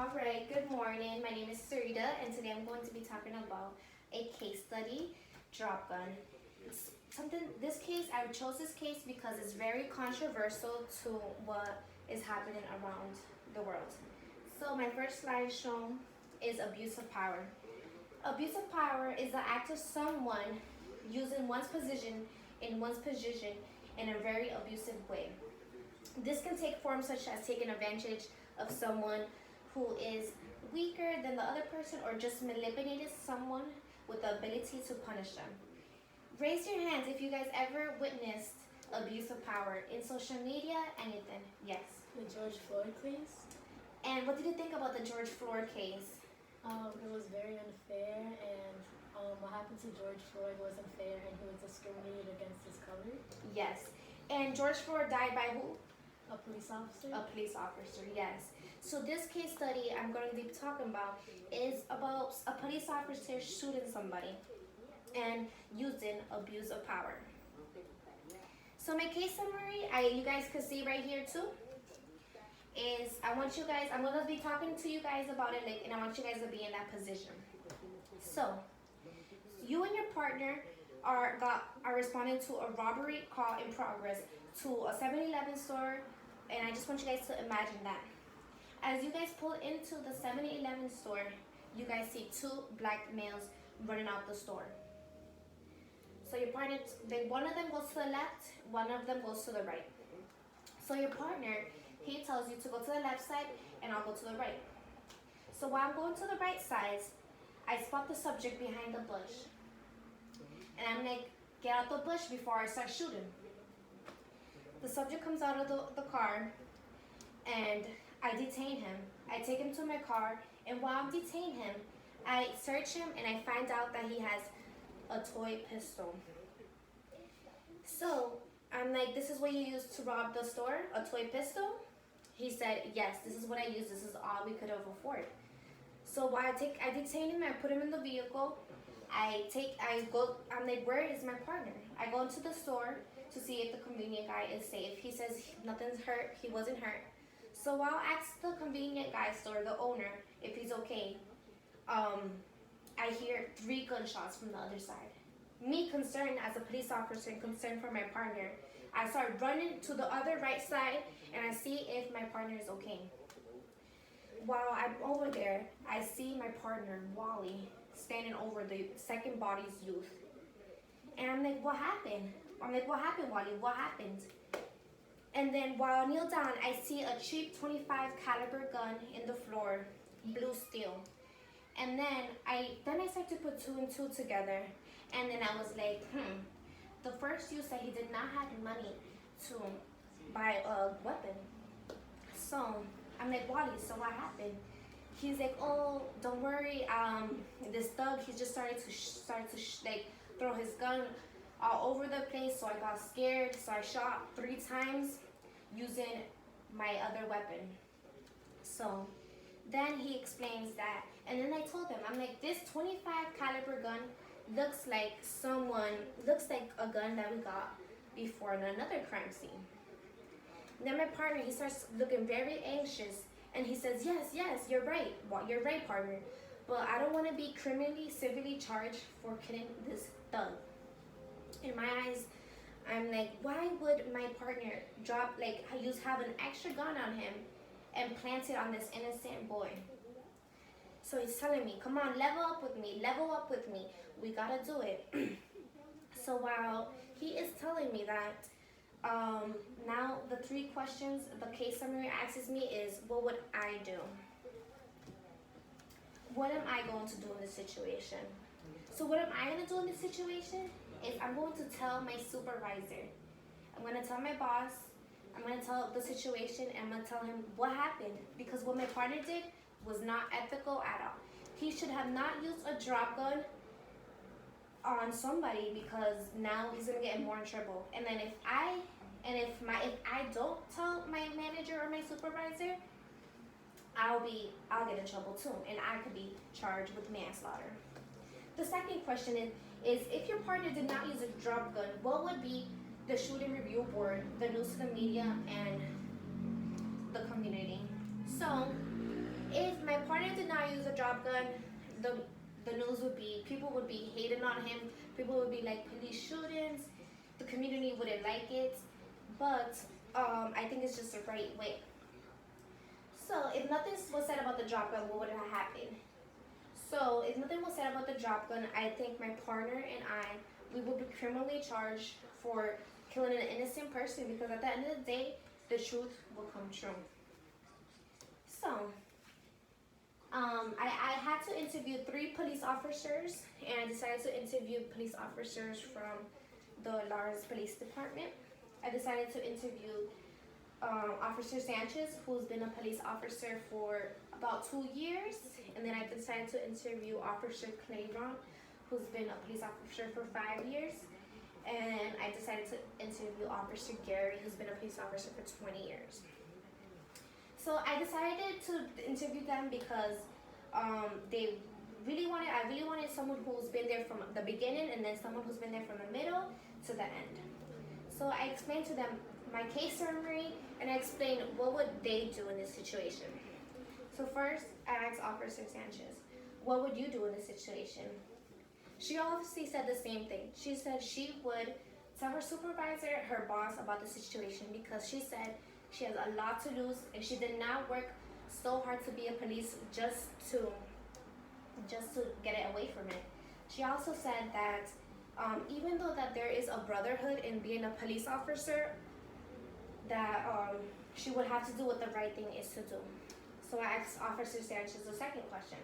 Alright, good morning. My name is Sarita, and today I'm going to be talking about a case study, drop gun. This case, I chose this case because it's very controversial to what is happening around the world. So my first slide shown is abuse of power. Abuse of power is the act of someone using one's position in a very abusive way. This can take forms such as taking advantage of someone who is weaker than the other person or just manipulated someone with the ability to punish them. Raise your hands if you guys ever witnessed abuse of power in social media, anything. Yes. The George Floyd case? And what did you think about the George Floyd case? It was very unfair, and what happened to George Floyd wasn't fair, and he was discriminated against his color. Yes. And George Floyd died by who? A police officer? A police officer, yes. So this case study I'm going to be talking about is about a police officer shooting somebody and using abuse of power. So my case summary, you guys can see right here too, is I'm going to be talking to you guys about it, and I want you guys to be in that position. So, you and your partner are responding to a robbery call in progress to a 7-Eleven store, and I just want you guys to imagine that. As you guys pull into the 7-Eleven store, you guys see two black males running out the store. So your partner, one of them goes to the left, one of them goes to the right. So your partner, he tells you to go to the left side, and I'll go to the right. So while I'm going to the right side, I spot the subject behind the bush. And I'm like, get out the bush before I start shooting. The subject comes out of the car, and I detain him. I take him to my car, and while I'm detaining him, I search him, and I find out that he has a toy pistol. So I'm like, this is what you used to rob the store, a toy pistol? He said, yes, this is what I used. This is all we could have afforded. So while I detain him, I put him in the vehicle. I'm like, where is my partner? I go into the store to see if the convenient guy is safe. He says nothing's hurt, he wasn't hurt. So while I ask the convenient guy store, the owner, if he's okay, I hear 3 gunshots from the other side. Me concerned as a police officer and concerned for my partner, I start running to the other right side and I see if my partner is okay. While I'm over there, I see my partner, Wally, standing over the second body's youth. And I'm like, what happened? What happened, Wally? What happened? And then while I kneel down, I see a cheap 25 caliber gun in the floor, blue steel. And then I start to put 2 and 2 together. And then I was like, the first you said he did not have money to buy a weapon. So I'm like, Wally, so what happened? He's like, oh, don't worry. This thug, he just started to throw his gun all over the place. So I got scared. So I shot 3 times using my other weapon. So then he explains that, and then I told him, I'm like, this 25 caliber gun looks like a gun that we got before in another crime scene. Then my partner, he starts looking very anxious, and he says, yes, you're right. Well, you're right, partner. But I don't want to be civilly charged for killing this thug. In my eyes, I'm like, why would my partner have an extra gun on him and plant it on this innocent boy? So he's telling me, come on, level up with me. We gotta do it. So while he is telling me that, now the 3 questions the case summary asks me is, what would I do? What am I going to do in this situation? So what am I going to do in this situation is I'm going to tell my supervisor. I'm going to tell my boss. I'm going to tell the situation, and I'm going to tell him what happened. Because what my partner did was not ethical at all. He should have not used a drop gun on somebody, because now he's going to get more in trouble. And then if I don't tell my manager or my supervisor, I'll get in trouble too, and I could be charged with manslaughter. The second question is if your partner did not use a drop gun, what would be the shooting review board, the news to the media, and the community? So if my did not use a drop gun, the news would be, people would be hating on him. People would be like, police shootings. The community wouldn't like it. But I think it's just the right way. So if nothing was said about the drop gun, what would have happened? So if nothing was said about the drop gun, I think my partner and we would be criminally charged for killing an innocent person, because at the end of the day, the truth will come true. So, I had to interview 3 police officers, and I decided to interview police officers from the Lawrence Police Department. I decided to interview Officer Sanchez, who's been a police officer for about 2 years, and then I decided to interview Officer Claiborne, who's been a police officer for 5 years, and I decided to interview Officer Gary, who's been a police officer for 20 years. So I decided to interview them because I really wanted someone who's been there from the beginning, and then someone who's been there from the middle to the end. So I explained to them my case summary, and I explained what would they do in this situation. So first, I asked Officer Sanchez, what would you do in this situation? She obviously said the same thing. She said she would tell her supervisor, her boss, about the situation, because she said she has a lot to lose, and she did not work so hard to be a police just to get it away from it. She also said that even though that there is a brotherhood in being a police officer, that she would have to do what the right thing is to do. So I asked Officer Sanchez the second question.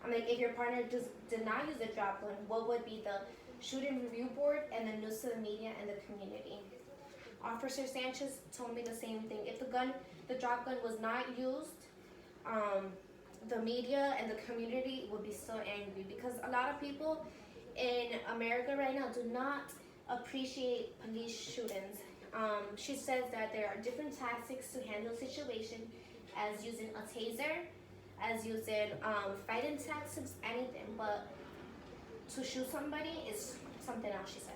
I'm like, if your partner did not use a drop gun, what would be the shooting review board and the news to the media and the community? Officer Sanchez told me the same thing. If the drop gun was not used, the media and the community would be so angry, because a lot of people in America right now do not appreciate police shootings. She says that there are different tactics to handle situations, as using a taser, as using fighting tactics, anything, but to shoot somebody is something else, she said.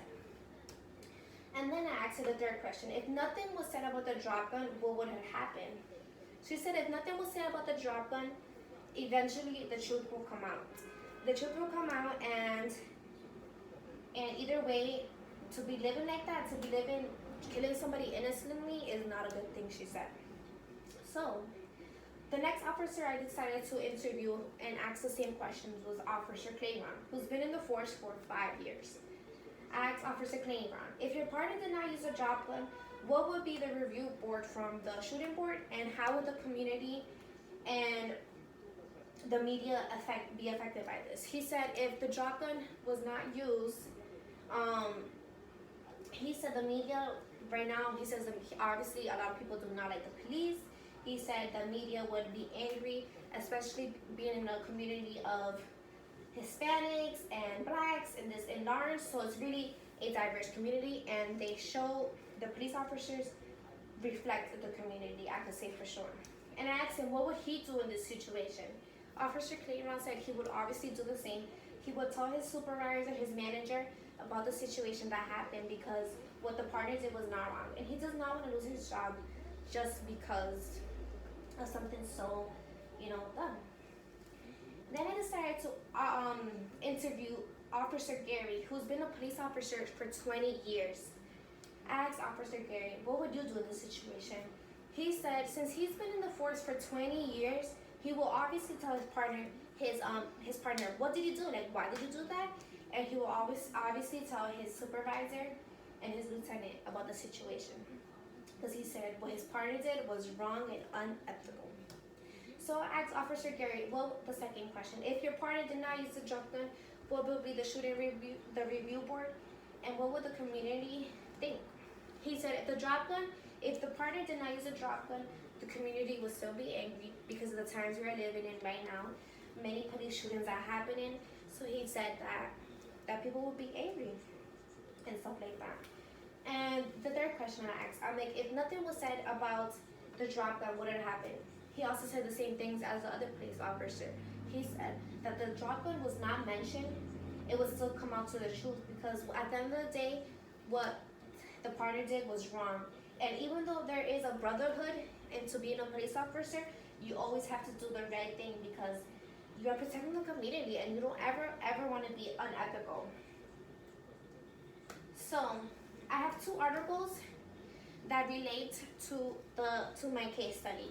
And then I asked her the third question. If nothing was said about the drop gun, what would have happened? She said if nothing was said about the drop gun, eventually the truth will come out. The truth will come out, and either way, to be living like that, killing somebody innocently is not a good thing, she said. So, the next officer I decided to interview and ask the same questions was Officer Claiborne, who's been in the force for 5 years. I asked Officer Claiborne, if your partner did not use a drop gun, what would be the review board from the shooting board, and how would the community and the media be affected by this? He said if the drop gun was not used, he said the media right now, he says that obviously a lot of people do not like the police. He said the media would be angry, especially being in a community of Hispanics and blacks in Lawrence, so it's really a diverse community, and the police officers reflect the community, I could say for sure. And I asked him, what would he do in this situation? Officer Claiborne said he would obviously do the same. He would tell his supervisor, his manager, about the situation that happened, because what the partner did was not wrong, and he does not want to lose his job just because of something so, dumb. Then I decided to interview Officer Gary, who's been a police officer for 20 years. I asked Officer Gary, what would you do in this situation? He said since he's been in the force for 20 years, he will obviously tell his partner, what did you do? Like, why did you do that? And he will always obviously tell his supervisor and his lieutenant about the situation. Because he said what his partner did was wrong and unethical. So I asked Officer Gary, the second question, if your partner did not use the drop gun, what would be the shooting review board, and what would the community think? He said if the partner did not use a drop gun, the community would still be angry because of the times we are living in right now. Many police shootings are happening, so he said that people would be angry and stuff like that. And the third question I asked, I'm like, if nothing was said about the drop gun, what would happen? He also said the same things as the other police officer. He said that the drop gun was not mentioned, it would still come out to the truth, because at the end of the day, what the partner did was wrong. And even though there is a brotherhood into being a police officer, you always have to do the right thing, because you're protecting the community, and you don't ever want to be unethical. So I have two articles that relate to my case study,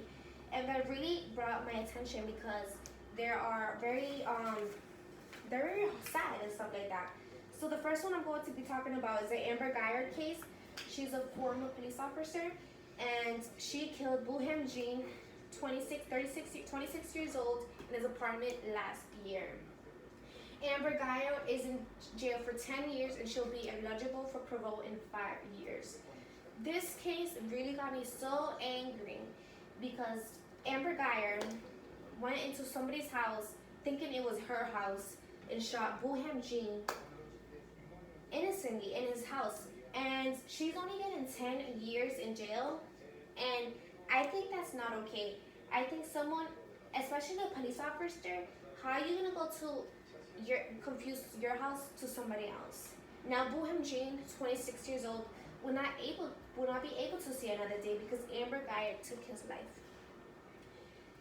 and that really brought my attention because they are they're very sad and stuff like that. So the first one I'm going to be talking about is the Amber Geyer case. She's a former police officer, and she killed Buhem Jean, 26 years old, in his apartment last year. Amber Geyer is in jail for 10 years, and she'll be eligible for parole in 5 years. This case really got me so angry because Amber Geyer went into somebody's house thinking it was her house and shot Buhem Jean innocently in his house. And she's only getting 10 years in jail, and I think that's not okay. I think someone, especially a police officer, how are you gonna go to confuse your house to somebody else? Now Buhem Jean, 26 years old, will not be able to see another day because Amber Geyer took his life.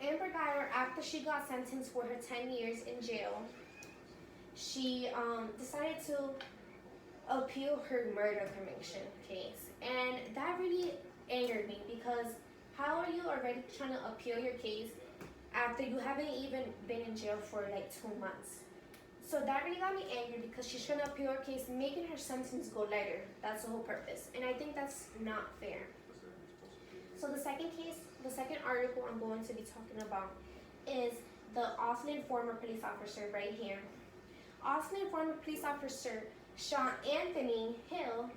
Amber Geyer, after she got sentenced for her 10 years in jail, she decided to appeal her murder conviction case, and that really angered me because how are you already trying to appeal your case after you haven't even been in jail for like 2 months? So that really got me angry because she's trying to appeal her case, making her sentence go lighter. That's the whole purpose, and I think that's not fair. So the second article I'm going to be talking about is the Austin former police officer right here. Austin former police officer shot Anthony Hill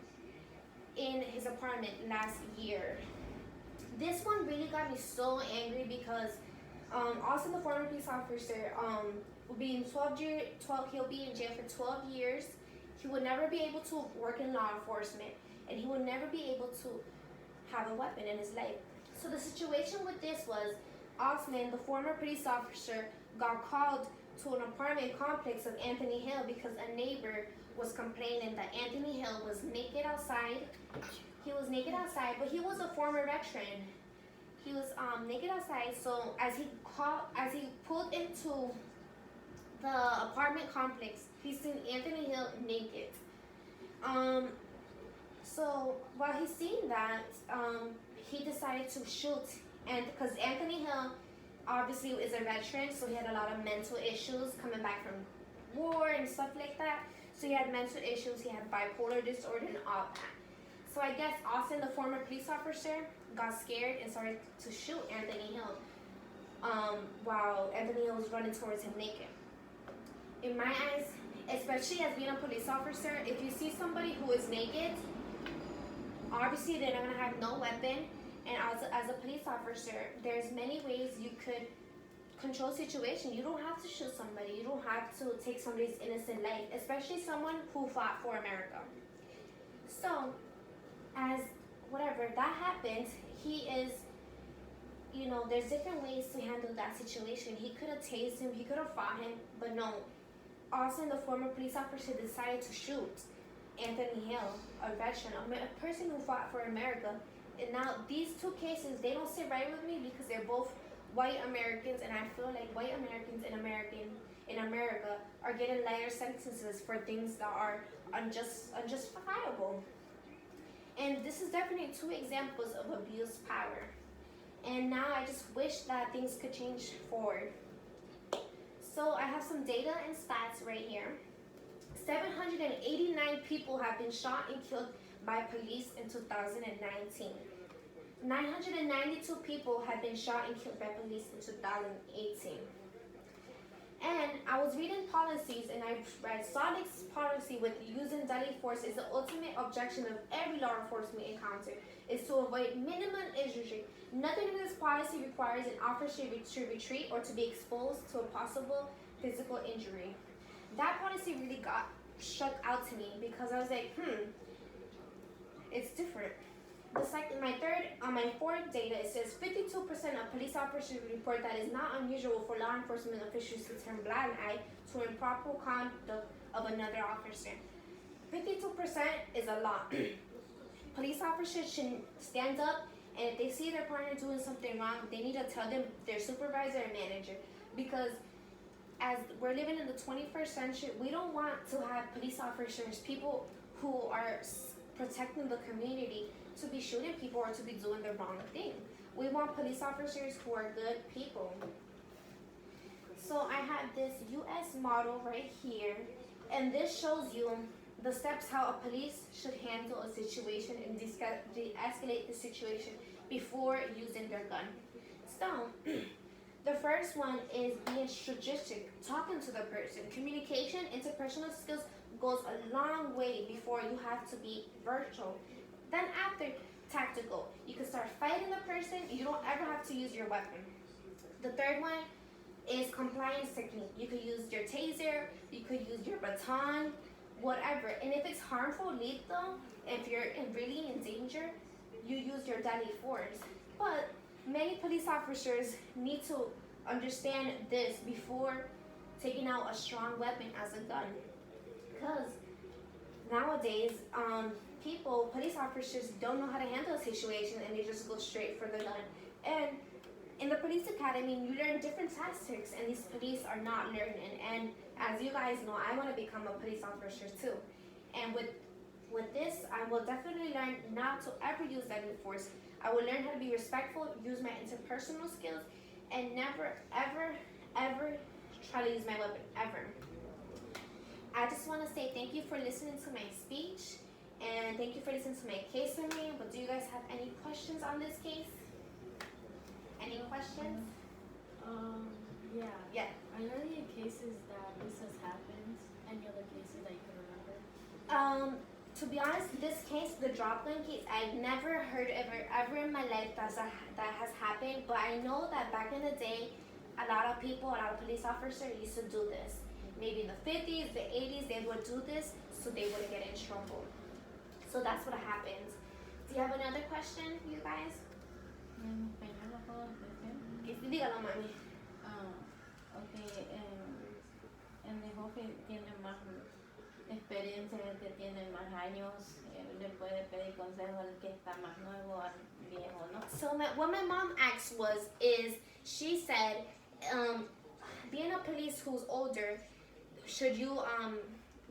in his apartment last year. This one really got me so angry because Austin, the former police officer, will be in he'll be in jail for 12 years. He would never be able to work in law enforcement, and he would never be able to have a weapon in his life. So the situation with this was Austin, the former police officer, got called to an apartment complex of Anthony Hill because a neighbor was complaining that Anthony Hill was naked outside. He was naked outside, but he was a former veteran. He was naked outside. So as he pulled into the apartment complex, he seen Anthony Hill naked. So while he's seeing that, he decided to shoot, and because Anthony Hill obviously is a veteran, so he had a lot of mental issues coming back from war and stuff like that. So he had mental issues, he had bipolar disorder and all that. So I guess Austin, the former police officer, got scared and started to shoot Anthony Hill while Anthony Hill was running towards him naked. In my eyes, especially as being a police officer, if you see somebody who is naked, obviously they're not going to have no weapon. And as a police officer, there's many ways you could control situation. You don't have to shoot somebody. You don't have to take somebody's innocent life, especially someone who fought for America. So, as whatever that happened, he is, there's different ways to handle that situation. He could have tased him, he could have fought him, but no. Austin, the former police officer, decided to shoot Anthony Hill, a veteran, a person who fought for America. And now these two cases, they don't sit right with me because they're both white Americans, and I feel like white Americans in America are getting lighter sentences for things that are unjustifiable. And this is definitely two examples of abused power. And now I just wish that things could change forward. So I have some data and stats right here. 789 people have been shot and killed by police in 2019. 992 people have been shot and killed by police in 2018. And I was reading policies, and I saw this policy with using deadly force is the ultimate objection of every law enforcement encounter, is to avoid minimum injury. Nothing in this policy requires an officer to retreat or to be exposed to a possible physical injury. That policy really got struck out to me because I was like, it's different. My fourth data, it says 52% of police officers report that it's not unusual for law enforcement officials to turn blind eye to improper conduct of another officer. 52% is a lot. Police officers should stand up, and if they see their partner doing something wrong, they need to tell them, their supervisor and manager, because as we're living in the 21st century, we don't want to have police officers, people who are protecting the community, to be shooting people or to be doing the wrong thing. We want police officers who are good people. So I have this US model right here, and this shows you the steps how a police should handle a situation and de-escalate the situation before using their gun. So, the first one is being strategic, talking to the person. Communication, interpersonal skills goes a long way before you have to be virtual. Then after, tactical. You can start fighting the person. You don't ever have to use your weapon. The third one is compliance technique. You could use your taser, you could use your baton, whatever. And if it's harmful, lethal, if you're really in danger, you use your deadly force. But many police officers need to understand this before taking out a strong weapon as a gun. Because nowadays, police officers don't know how to handle a situation and they just go straight for the gun. And in the police academy, you learn different tactics, and these police are not learning. And as you guys know, I want to become a police officer too. And with this, I will definitely learn not to ever use deadly force. I will learn how to be respectful, use my interpersonal skills, and never, ever, ever try to use my weapon, ever. I just want to say thank you for listening to my speech, and thank you for listening to my case summary. But do you guys have any questions on this case? Any questions? Yeah. Yeah. Are there any cases that this has happened? Any other cases that you can remember? To be honest, this case, the drop gun case, I've never heard ever in my life that has happened. But I know that back in the day, a lot of police officers used to do this. Maybe in the 50s, the 80s, they would do this so they wouldn't get in trouble. So that's what happens. Do you have another question, you guys? En español lo puedo decir. Dígalo, mami. Ok, el jefe tiene más experiencia, el que tiene más años, le puede pedir consejo al que está más nuevo, al viejo, ¿no? So what my mom asked she said, being a police who's older, should you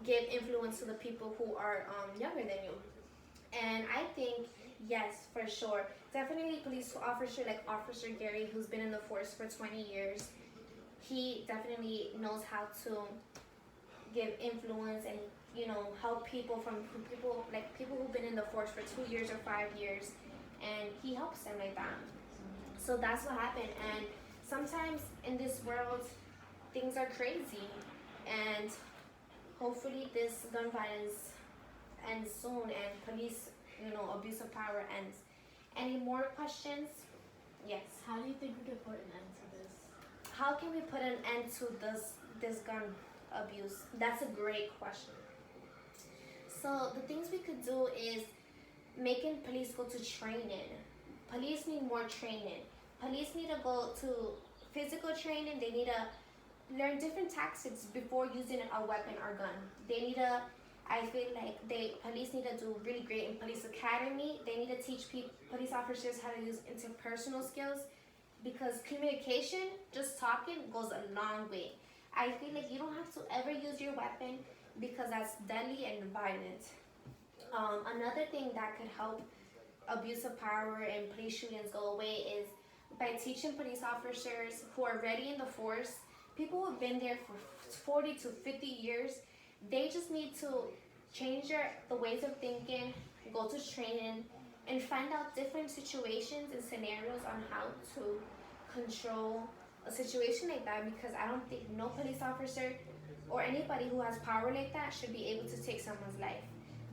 give influence to the people who are younger than you? And I think yes, for sure. Definitely police officer like Officer Gary, who's been in the force for 20 years. He definitely knows how to give influence and, help people people who've been in the force for 2 years or 5 years, and he helps them like that. So that's what happened. And sometimes in this world, things are crazy, and hopefully this gun violence ends soon and police, abuse of power ends. Any more questions? Yes. How do you think we could put an end to this? How can we put an end to this gun abuse? That's a great question. So the things we could do is making police go to training. Police need more training. Police need to go to physical training. They need to learn different tactics before using a weapon or gun. I feel like police need to do really great in police academy. They need to teach police officers how to use interpersonal skills, because communication, just talking, goes a long way. I feel like you don't have to ever use your weapon because that's deadly and violent. Another thing that could help abuse of power and police shootings go away is by teaching police officers who are already in the force, people who have been there for 40 to 50 years, they just need to change the ways of thinking, go to training, and find out different situations and scenarios on how to control a situation like that, because I don't think no police officer or anybody who has power like that should be able to take someone's life.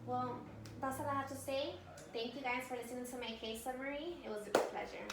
Well, that's all I have to say. Thank you guys for listening to my case summary. It was a pleasure.